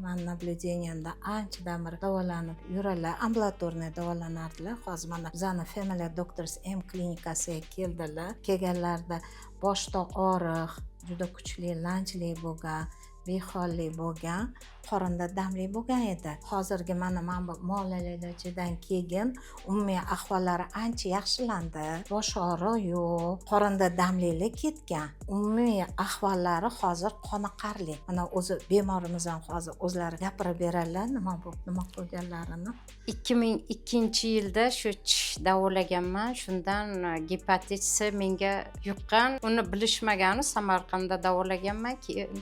mani naблюдениямda anchadan beri davolanib yuradilar, ambulatorniy davolanardilar. Hozir mana bizani Family Doctors M klinikasiga keldilar. Kelganlarida boshda og'riq, juda kuchli lanjlik bo'lgan, behollik bo'lgan, qorinda damlik bo'lgan edi. Hozirgi mana bu muolajalardan keyin umumiy ahvollari ancha yaxshilandi. Bosh og'rig'i yo'q, qorinda damliklik ketgan. Umumiy ahvollari hozir qoniqarli. Mana o'zi bemorimiz ham hozir o'zlari gapirib beradilar nima qilganlarini. 2002-yilda shu tish davolaganman. Shundan gepatit C menga yuqqan. Uni bilishmagani Samarqandda davolaganman.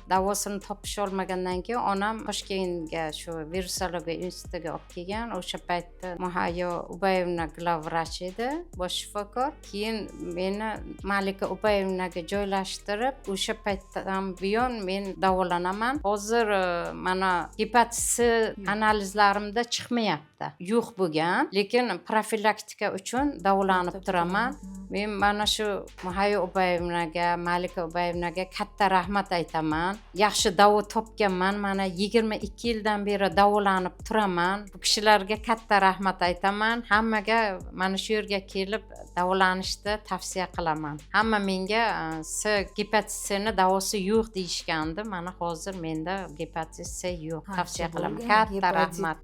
Davosini topish olmagandan keyin onam Toshkentga shu virusologiya institutiga olib kelgan. O'sha paytda Muhayyo Ubayevna glavvrach edi, bosh shifokor. Keyin meni Malika Ubayevnaga joylashtirib, o'sha paytdan buyon men davolanaman. Hozir mana gepatit C analizlarimda chiqmayapti. Yo'q bo'lgan, lekin profilaktika uchun davolanib turaman. Men mana shu Muhayyo Ubayevnaga, Malika Ubayevnaga katta rahmat aytaman. Yaxshi davo topganman. Mana 22 yildan beri davolanib turaman. Bu kishilarga katta rahmat aytaman. Hammaga mana shu yerga kelib davolanishni tavsiya qilaman. Hamma menga gepatit C ni davosi yo'q deyishgandi. Mana hozir menda gepatit C yo'q. Tavsiya qilaman. Katta rahmat.